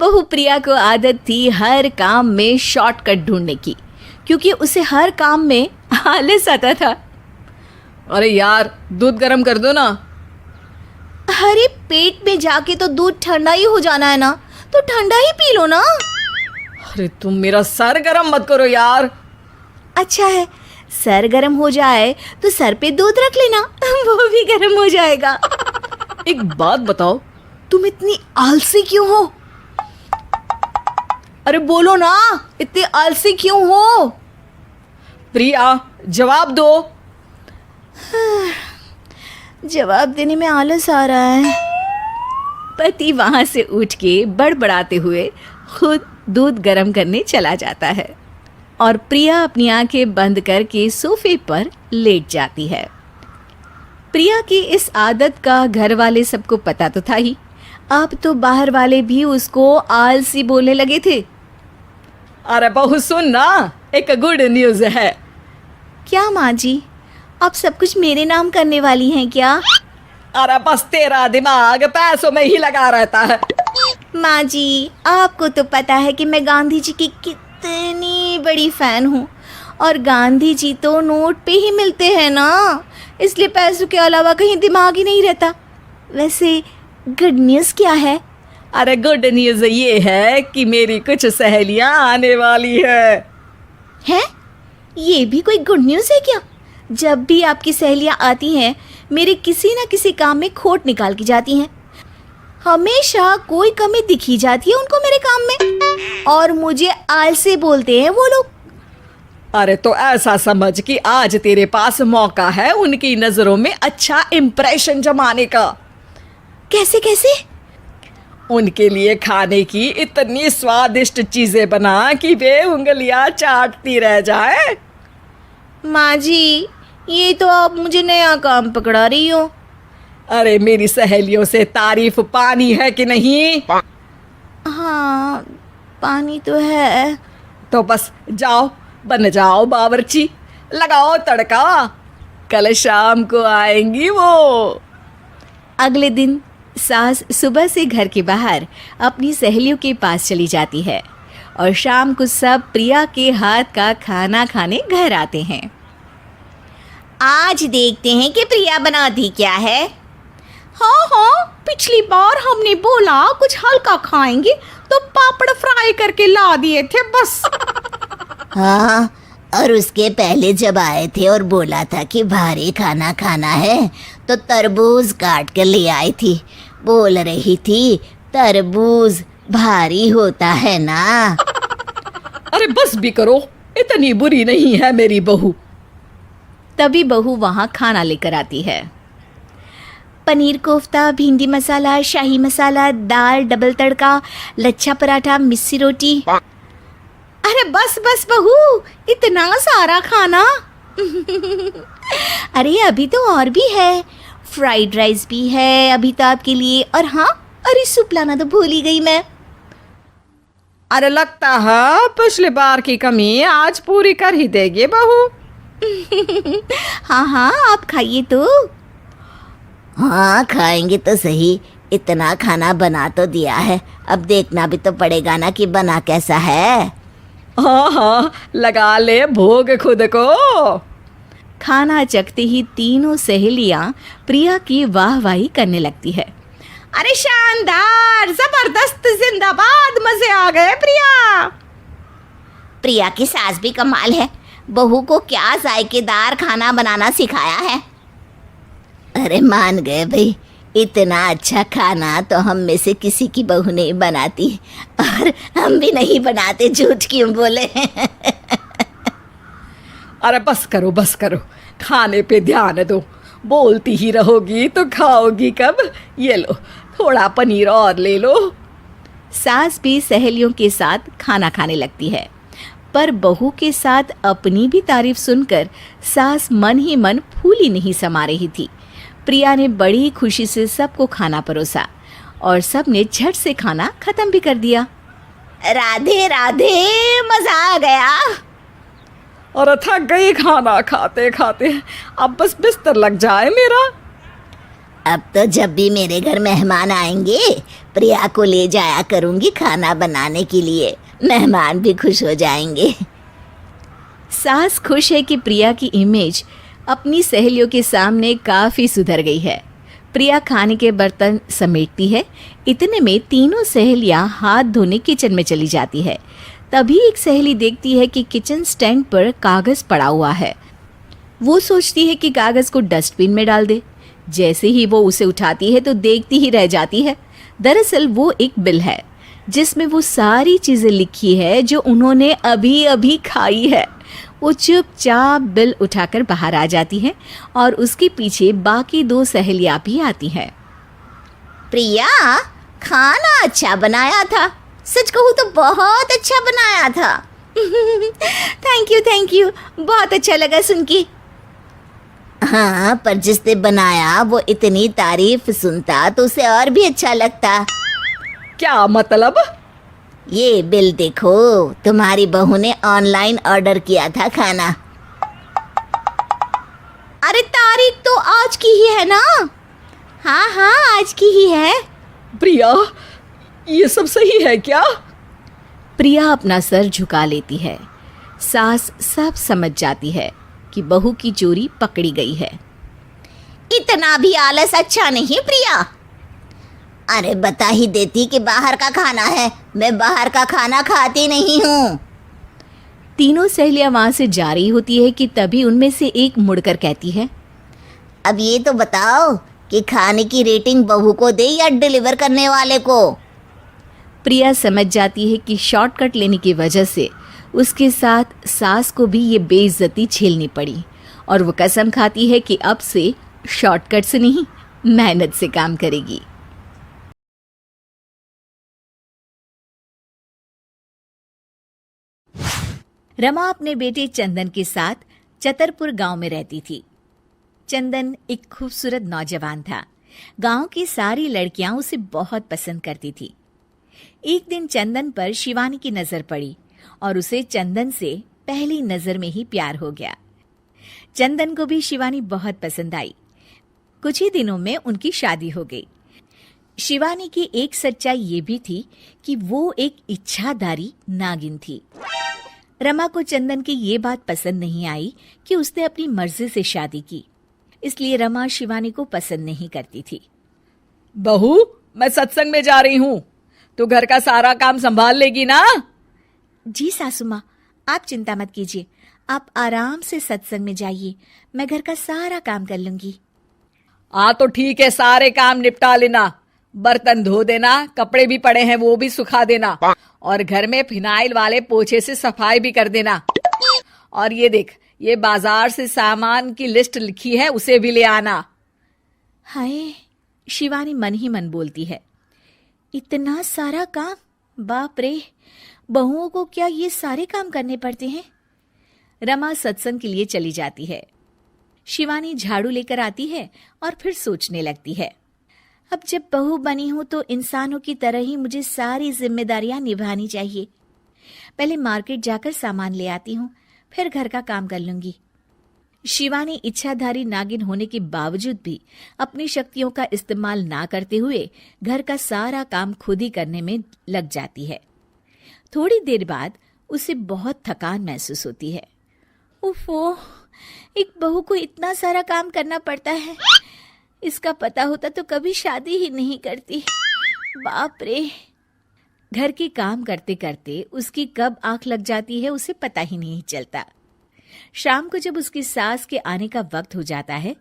बहू प्रिया को आदत थी हर काम में शॉर्टकट ढूंढने की, क्योंकि उसे हर काम में आलस आता था। अरे यार, दूध गर्म कर दो ना। अरे पेट में जाके तो दूध ठंडा ही हो जाना है ना, तो ठंडा ही पी लो ना। अरे तुम मेरा सर गर्म मत करो यार। अच्छा है, सर गर्म हो जाए तो सर पे दूध रख लेना, वो भी गर्म हो जाएगा। एक बात बताओ, तुम इतनी आलसी क्यों हो? अरे बोलो ना, इतनी आलसी क्यों हो? प्रिया, जवाब दो। जवाब देने में आलस आ रहा है। पति वहां से उठ के बड़बड़ाते हुए खुद दूध गर्म करने चला जाता है और प्रिया अपनी आंखें बंद करके सोफे पर लेट जाती है। प्रिया की इस आदत का घर वाले सबको पता तो था ही, अब तो बाहर वाले भी उसको आलसी बोलने लगे थे। अरे बहू सुन ना, एक गुड न्यूज़ है। क्या माँ जी, आप सब कुछ मेरे नाम करने वाली हैं क्या? अरे बस तेरा दिमाग पैसों में ही लगा रहता है। माँ जी, आपको तो पता है कि मैं गांधी जी की कितनी बड़ी फैन हूँ, और गांधी जी तो नोट पे ही मिलते हैं ना, इसलिए पैसों के अलावा कहीं दिमाग ही नहीं रहता। वैसे गुड न्यूज़ क्या है? अरे गुड न्यूज़ ये है कि मेरी कुछ सहेलियां आने वाली है। हैं? ये भी कोई गुड न्यूज़ है क्या? जब भी आपकी सहेलियां आती हैं, मेरे किसी न किसी काम में खोट निकाल की जाती हैं। हमेशा कोई कमी दिखी जाती है उनको मेरे काम में, और मुझे आलसी बोलते हैं वो लोग। अरे तो ऐसा समझ कि आज तेरे पास मौका है उनकी नजरों में अच्छा इम्प्रेशन जमाने का। कैसे कैसे? उनके लिए खाने की इतनी स्वादिष्ट चीजें बना कि वे उंगलियां चाटती रह जाए। माँ जी, ये तो आप मुझे नया काम पकड़ा रही हो। अरे मेरी सहेलियों से तारीफ पानी है कि नहीं? हाँ, पानी तो है। तो बस जाओ, बन जाओ बावर्ची, लगाओ तड़का, कल शाम को आएंगी वो। अगले दिन सास सुबह से घर के बाहर अपनी सहेलियों के पास चली जाती है और शाम को सब प्रिया के हाथ का खाना खाने घर आते हैं। आज देखते हैं कि प्रिया बनाती क्या है। हाँ हाँ, पिछली बार हमने बोला कुछ हल्का खाएंगे तो पापड़ फ्राई करके ला दिए थे बस। हाँ, और उसके पहले जब आए थे और बोला था कि भारी खाना खाना है तो तरबूज काट कर ले आई थी। बोल रही थी तरबूज भारी होता है ना। अरे बस भी करो, इतनी बुरी नहीं है मेरी बहू। तभी बहू वहाँ खाना लेकर आती है। पनीर कोफ्ता, भिंडी मसाला, शाही मसाला, दाल, डबल तड़का, लच्छा पराठा, मिस्सी रोटी। अरे बस बस बहू, इतना सारा खाना। अरे अभी तो और भी है, फ्राइड राइस भी है अभी तो आपके लिए, और हाँ, अरे सूप लाना तो भूल ही गई मैं। अरे लगता है पिछली बार की कमी आज पूरी कर ही देगी बहू। हाँ हाँ, आप खाइए तो। हाँ, खाएंगे तो सही, इतना खाना बना तो दिया है, अब देखना भी तो पड़ेगा ना कि बना कैसा है। हाँ हाँ, लगा ले भोग खुद को। खाना चखते ही तीनों सहेलियां प्रिया की वाहवाही करने लगती है। अरे शानदार, जबरदस्त, जिंदाबाद, मजे आ गए प्रिया। प्रिया की सास भी कमाल है, बहू को क्या जायकेदार खाना बनाना सिखाया है। अरे मान गए भाई, इतना अच्छा खाना तो हम में से किसी की बहू नहीं बनाती, और हम भी नहीं बनाते, झूठ क्यों बोले। अरे बस करो बस करो, खाने पे ध्यान दो, बोलती ही रहोगी तो खाओगी कब। ये लो, थोड़ा पनीर और ले लो। सास भी सहेलियों के साथ खाना खाने लगती है, पर बहू के साथ अपनी भी तारीफ सुनकर सास मन ही मन फूली नहीं समा रही थी। प्रिया ने बड़ी खुशी से सबको खाना परोसा और सब ने झट से खाना खत्म भी कर दिया। राधे राधे, मजा आ गया। और थक गई खाना खाते खाते, अब बस बिस्तर लग जाए मेरा। अब तो जब भी मेरे घर मेहमान आएंगे प्रिया को ले जाया करूंगी खाना बनाने के लिए, मेहमान भी खुश हो जाएंगे। सास खुश है कि प्रिया की इमेज अपनी सहेलियों के सामने काफ़ी सुधर गई है। प्रिया खाने के बर्तन समेटती है। इतने में तीनों सहेलियां हाथ धोने किचन में चली जाती है। तभी एक सहेली देखती है कि किचन स्टैंड पर कागज़ पड़ा हुआ है। वो सोचती है कि कागज़ को डस्टबिन में डाल दे। जैसे ही वो उसे उठाती है तो देखती ही रह जाती है। दरअसल वो एक बिल है जिसमें वो सारी चीज़ें लिखी है जो उन्होंने अभी अभी खाई है। वो चुपचाप बिल उठाकर बाहर आ जाती है और उसके पीछे बाकी दो सहेलियां भी आती हैं। प्रिया, खाना अच्छा बनाया था, सच कहूँ तो बहुत अच्छा बनाया था। थैंक यू, बहुत अच्छा लगा सुन के। हाँ, पर जिसने बनाया वो इतनी तारीफ सुनता तो उसे और भी अच्छा लगता। क्या मतलब? ये बिल देखो, तुम्हारी बहू ने ऑनलाइन ऑर्डर किया था खाना। अरे तारीख तो आज की ही है ना? हाँ, आज की ही है। प्रिया, ये सब सही है क्या? प्रिया अपना सर झुका लेती है। सास सब समझ जाती है कि बहू की चोरी पकड़ी गई है। इतना भी आलस अच्छा नहीं प्रिया। अरे बता ही देती कि बाहर का खाना है, मैं बाहर का खाना खाती नहीं हूँ। तीनों सहेलियां वहां से जा रही होती है कि तभी उनमें से एक मुड़कर कहती है, अब ये तो बताओ कि खाने की रेटिंग बहू को दे या डिलीवर करने वाले को। प्रिया समझ जाती है कि शॉर्टकट लेने की वजह से उसके साथ सास को भी ये बेइज्जती झेलनी पड़ी और वो कसम खाती है कि अब से शॉर्टकट से नहीं, मेहनत से काम करेगी। रमा अपने बेटे चंदन के साथ चतरपुर गांव में रहती थी। चंदन एक खूबसूरत नौजवान था। गांव की सारी लड़कियां उसे बहुत पसंद करती थी। एक दिन चंदन पर शिवानी की नजर पड़ी और उसे चंदन से पहली नजर में ही प्यार हो गया। चंदन को भी शिवानी बहुत पसंद आई। कुछ ही दिनों में उनकी शादी हो गई। शिवानी की एक सच्चाई ये भी थी कि वो एक इच्छाधारी नागिन थी। रमा को चंदन की ये बात पसंद नहीं आई कि उसने अपनी मर्जी से शादी की, इसलिए रमा शिवानी को पसंद नहीं करती थी। बहू, मैं सत्संग में जा रही हूँ, तो घर का सारा काम संभाल लेगी ना? जी सासू माँ, आप चिंता मत कीजिए, आप आराम से सत्संग में जाइए, मैं घर का सारा काम कर लूंगी। तो ठीक है, सारे काम निपटा लेना। बर्तन धो देना, कपड़े भी पड़े हैं वो भी सुखा देना, और घर में फिनाइल वाले पोछे से सफाई भी कर देना। और ये देख, ये बाजार से सामान की लिस्ट लिखी है, उसे भी ले आना। हाय, शिवानी मन ही मन बोलती है, इतना सारा काम, बाप रे, बहुओं को क्या ये सारे काम करने पड़ते हैं? रमा सत्संग के लिए चली जाती है। शिवानी झाड़ू लेकर आती है और फिर सोचने लगती है, अब जब बहू बनी हूं तो इंसानों की तरह ही मुझे सारी जिम्मेदारियां निभानी चाहिए। पहले मार्केट जाकर सामान ले आती हूँ, फिर घर का काम कर लूंगी। शिवानी इच्छाधारी नागिन होने के बावजूद भी अपनी शक्तियों का इस्तेमाल ना करते हुए घर का सारा काम खुद ही करने में लग जाती है। थोड़ी देर बाद उसे बहुत थकान महसूस होती है। उफ़ो, एक बहू को इतना सारा काम करना पड़ता है, इसका पता होता तो कभी शादी ही नहीं करती। बाप रे। घर के काम करते करते उसकी कब आंख लग जाती है उसे पता ही नहीं चलता। शाम को जब उसकी सास के आने का वक्त हो जाता है,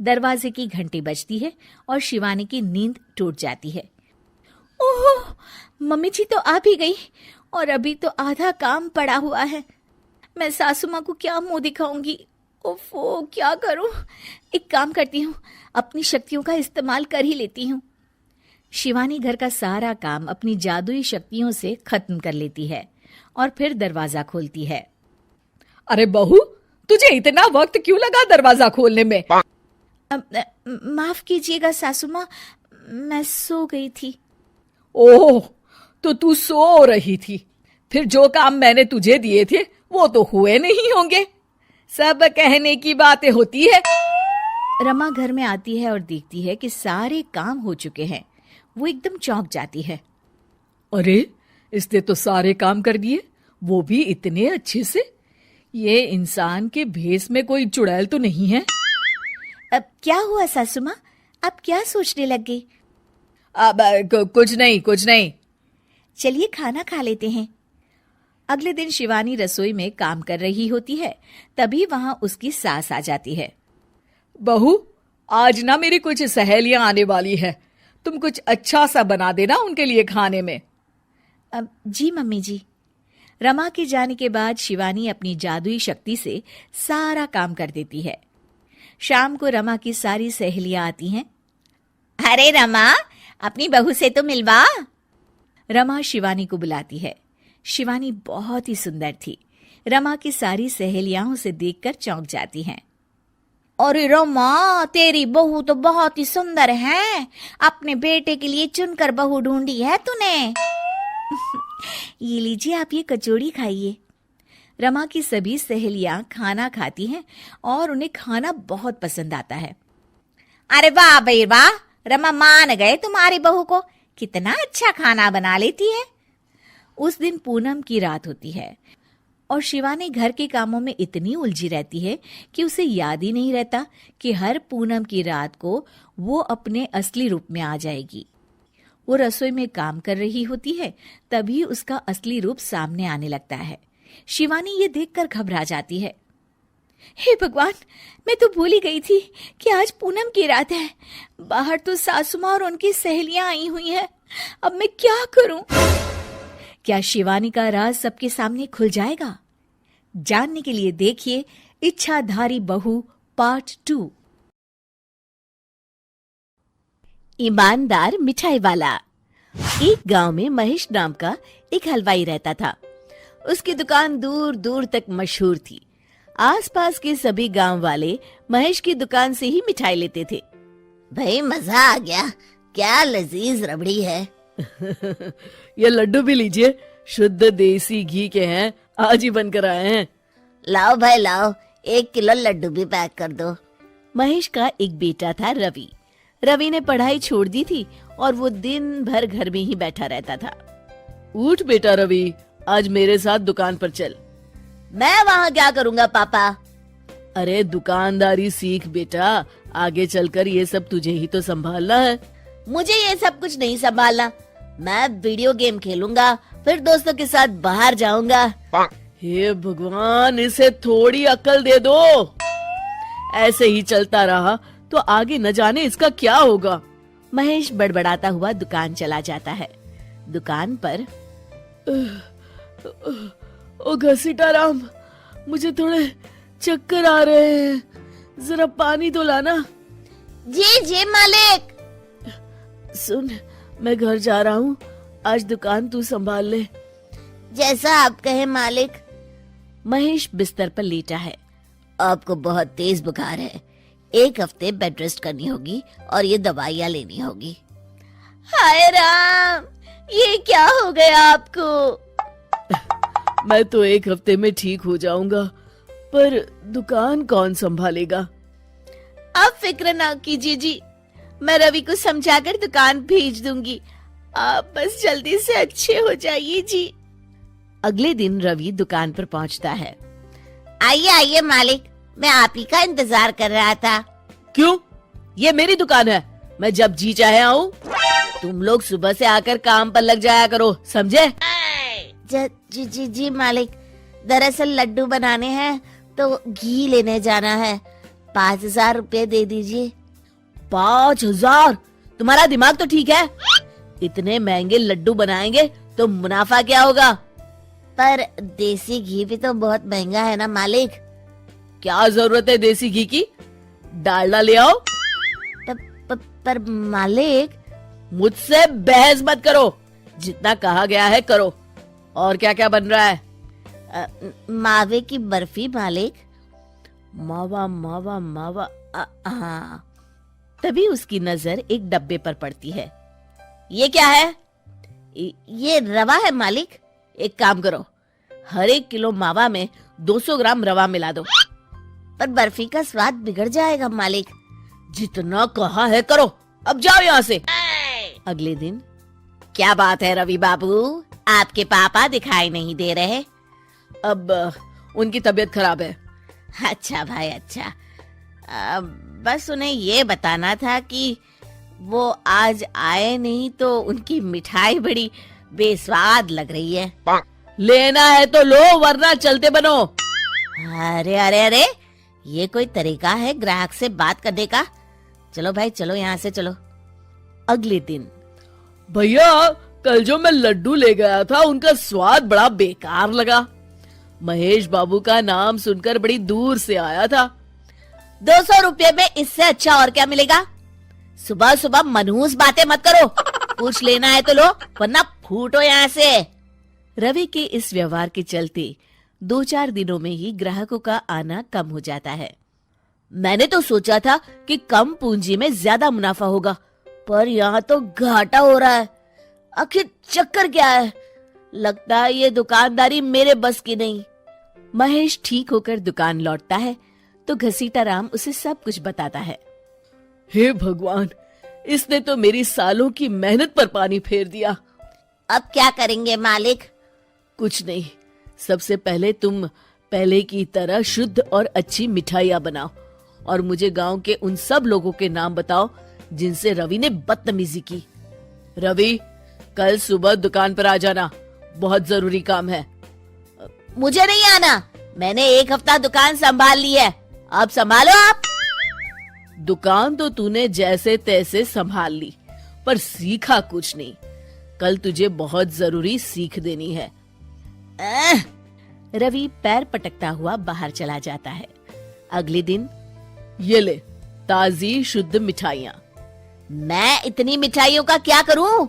दरवाजे की घंटी बजती है और शिवानी की नींद टूट जाती है। ओह, मम्मी जी तो आ भी गई और अभी तो आधा काम पड़ा हुआ है। मैं सासू माँ को क्या मुंह दिखाऊंगी? ओफो, क्या करूं? एक काम करती हूँ, अपनी शक्तियों का इस्तेमाल कर ही लेती हूँ। शिवानी घर का सारा काम अपनी जादुई शक्तियों से खत्म कर लेती है और फिर दरवाजा खोलती है। अरे बहू, तुझे इतना वक्त क्यों लगा दरवाजा खोलने में? माफ कीजिएगा सासू माँ, मैं सो गई थी। ओह, तो तू सो रही थी, फिर जो काम मैंने तुझे दिए थे वो तो हुए नहीं होंगे। सब कहने की बातें होती है। रमा घर में आती है और देखती है कि सारे काम हो चुके हैं। वो एकदम चौंक जाती है। अरे, इसने तो सारे काम कर दिए, वो भी इतने अच्छे से। ये इंसान के भेस में कोई चुड़ैल तो नहीं है? अब क्या हुआ सासू माँ, आप क्या सोचने लग गई? अब कुछ नहीं। चलिए खाना खा लेते हैं। अगले दिन शिवानी रसोई में काम कर रही होती है, तभी वहां उसकी सास आ जाती है। बहू, आज ना मेरी कुछ सहेलियां आने वाली है, तुम कुछ अच्छा सा बना देना उनके लिए खाने में। अब जी मम्मी जी। रमा के जाने के बाद शिवानी अपनी जादुई शक्ति से सारा काम कर देती है। शाम को रमा की सारी सहेलियां आती हैं। अरे रमा, अपनी बहू से तो मिलवा। रमा शिवानी को बुलाती है। शिवानी बहुत ही सुंदर थी। रमा की सारी सहेलियां उसे देखकर चौंक जाती हैं। अरे रमा, तेरी बहू तो बहुत ही सुंदर है। अपने बेटे के लिए चुनकर बहू ढूंढी है तूने। ये लीजिए, आप ये कचौड़ी खाइए। रमा की सभी सहेलियां खाना खाती हैं और उन्हें खाना बहुत पसंद आता है। अरे वाह भाई वाह, रमा मान गए तुम्हारी बहू को, कितना अच्छा खाना बना लेती है। उस दिन पूनम की रात होती है और शिवानी घर के कामों में इतनी उलझी रहती है कि उसे याद ही नहीं रहता कि हर पूनम की रात को वो अपने असली रूप में आ जाएगी। वो रसोई में काम कर रही होती है, तभी उसका असली रूप सामने आने लगता है। शिवानी ये देखकर घबरा जाती है। हे भगवान, मैं तो भूल ही गई थी कि आज पूनम की रात है। बाहर तो सासू माँ और उनकी सहेलियां आई हुई हैं। अब मैं क्या करूं? क्या शिवानी का राज सबके सामने खुल जाएगा? जानने के लिए देखिए इच्छाधारी बहू पार्ट 2। ईमानदार मिठाई वाला। एक गांव में महेश नाम का एक हलवाई रहता था। उसकी दुकान दूर दूर तक मशहूर थी। आसपास के सभी गांव वाले महेश की दुकान से ही मिठाई लेते थे। भाई मजा आ गया, क्या लजीज रबड़ी है। ये लड्डू भी लीजिए, शुद्ध देसी घी के हैं, आज ही बनकर आए हैं। लाओ भाई लाओ, 1 किलो लड्डू भी पैक कर दो। महेश का एक बेटा था रवि। रवि ने पढ़ाई छोड़ दी थी और वो दिन भर घर में ही बैठा रहता था। उठ बेटा रवि, आज मेरे साथ दुकान पर चल। मैं वहाँ क्या करूँगा पापा? अरे दुकानदारी सीख बेटा, आगे चलकर ये सब तुझे ही तो संभालना है। मुझे ये सब कुछ नहीं संभालना। मैं वीडियो गेम खेलूंगा, फिर दोस्तों के साथ बाहर जाऊंगा। हे भगवान, इसे थोड़ी अक्ल दे दो। ऐसे ही चलता रहा तो आगे न जाने इसका क्या होगा। महेश बड़बड़ाता हुआ दुकान चला जाता है। दुकान पर ओ घसीटाराम, मुझे थोड़े चक्कर आ रहे हैं, जरा पानी तो लाना। जी जी मालिक। सुन, मैं घर जा रहा हूँ, आज दुकान तू संभाल ले। जैसा आप कहे मालिक। महेश बिस्तर पर लेटा है। आपको बहुत तेज बुखार है, 1 हफ्ते बेड रेस्ट करनी होगी और ये दवाइयाँ लेनी होगी। हाय राम, ये क्या हो गया आपको? मैं तो 1 हफ्ते में ठीक हो जाऊंगा, पर दुकान कौन संभालेगा? आप फिक्र ना कीजिए जी, मैं रवि को समझाकर दुकान भेज दूंगी। आप बस जल्दी से अच्छे हो जाइए जी। अगले दिन रवि दुकान पर पहुंचता है। आइए आइए मालिक, मैं आप ही का इंतजार कर रहा था। क्यों? ये मेरी दुकान है, मैं जब जी चाहे आऊँ। तुम लोग सुबह से आकर काम पर लग जाया करो, समझे? जी जी जी मालिक, दरअसल लड्डू बनाने हैं तो घी लेने जाना है, 5000 रुपए दे दीजिए। 5000? तुम्हारा दिमाग तो ठीक है? इतने महंगे लड्डू बनाएंगे तो मुनाफा क्या होगा? पर देसी घी भी तो बहुत महंगा है ना मालिक। क्या जरूरत है देसी घी की? डालडा ले आओ। पर मालिक। मुझसे बहस मत करो, जितना कहा गया है करो। और क्या क्या बन रहा है? मावे की बर्फी मालिक। मावा मावा मावा, हाँ। तभी उसकी नजर एक डब्बे पर पड़ती है। ये क्या है? ये रवा है मालिक। एक काम करो, हर 1 किलो मावा में 200 ग्राम रवा मिला दो। पर बर्फी का स्वाद बिगड़ जाएगा मालिक। जितना कहा है करो, अब जाओ यहाँ से। अगले दिन, क्या बात है रवि बाबू, आपके पापा दिखाई नहीं दे रहे? अब उनकी तबीयत खराब है। अच्छा भाई अच्छा, बस उन्हें ये बताना था कि वो आज आए नहीं तो उनकी मिठाई बड़ी बेस्वाद लग रही है। लेना है तो लो, वरना चलते बनो। अरे अरे अरे, ये कोई तरीका है ग्राहक से बात करने का? चलो भाई चलो, यहाँ से चलो। अगले दिन, भैया कल जो मैं लड्डू ले गया था उनका स्वाद बड़ा बेकार लगा। महेश बाबू का नाम सुनकर बड़ी दूर से आया था। 200 रुपये में इससे अच्छा और क्या मिलेगा? सुबह सुबह मनहूस बातें मत करो। कुछ लेना है तो लो, वरना फूटो यहाँ से। रवि के इस व्यवहार के चलते 2-4 दिनों में ही ग्राहकों का आना कम हो जाता है। मैंने तो सोचा था कि कम पूंजी में ज्यादा मुनाफा होगा, पर यहाँ तो घाटा हो रहा है। आखिर चक्कर क्या है? लगता है ये दुकानदारी मेरे बस की नहीं। महेश ठीक होकर दुकान लौटता है तो घसीटा राम उसे सब कुछ बताता है। हे भगवान, इसने तो मेरी सालों की मेहनत पर पानी फेर दिया। अब क्या करेंगे मालिक? कुछ नहीं, सबसे पहले तुम पहले की तरह शुद्ध और अच्छी मिठाइयाँ बनाओ और मुझे गांव के उन सब लोगों के नाम बताओ जिनसे रवि ने बदतमीजी की। रवि, कल सुबह दुकान पर आ जाना, बहुत जरूरी काम है। मुझे नहीं आना, मैंने 1 हफ्ता दुकान संभाल ली है, अब संभालो आप। दुकान तो तूने जैसे तैसे संभाल ली, पर सीखा कुछ नहीं। कल तुझे बहुत जरूरी सीख देनी है। रवि पैर पटकता हुआ बाहर चला जाता है। अगले दिन, ये ले ताजी शुद्ध मिठाइयाँ। मैं इतनी मिठाइयों का क्या करूं?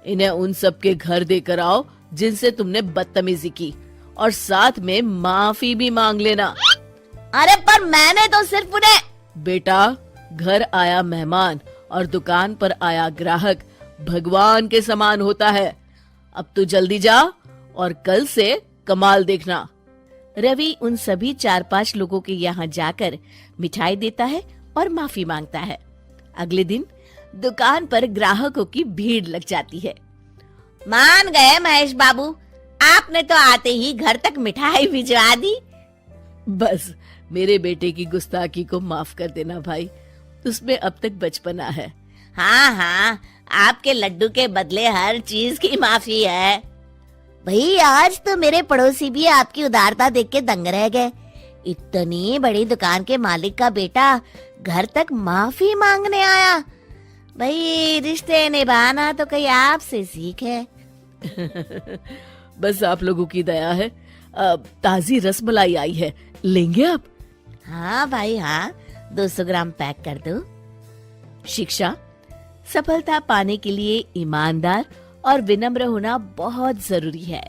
इन्हें उन सब के घर देकर आओ जिनसे तुमने बदतमीजी की, और साथ में माफी भी मांग लेना। अरे पर मैंने तो सिर्फ उन्हें। बेटा, घर आया मेहमान और दुकान पर आया ग्राहक भगवान के समान होता है। अब तू जल्दी जा और कल से कमाल देखना। रवि उन सभी 4-5 लोगों के यहाँ जाकर मिठाई देता है और माफी मांगता है। अगले दिन दुकान पर ग्राहकों की भीड़ लग जाती है। मान गए महेश बाबू, आपने तो आते ही घर तक मिठाई भिजवा दी। बस मेरे बेटे की गुस्ताखी को माफ कर देना भाई, उसमें अब तक बचपना है। हाँ हाँ, आपके लड्डू के बदले हर चीज की माफी है। भाई आज तो मेरे पड़ोसी भी आपकी उदारता देख के दंग रह गए। इतनी बड़ी दुकान के मालिक का बेटा घर तक माफी मांगने आया। भाई रिश्ते निभाना तो कहीं आपसे सीखे। बस आप लोगों की दया है। ताजी रसमलाई आई है, लेंगे आप? हाँ भाई हाँ, 200 ग्राम पैक कर दो। शिक्षा, सफलता पाने के लिए ईमानदार और विनम्र होना बहुत जरूरी है।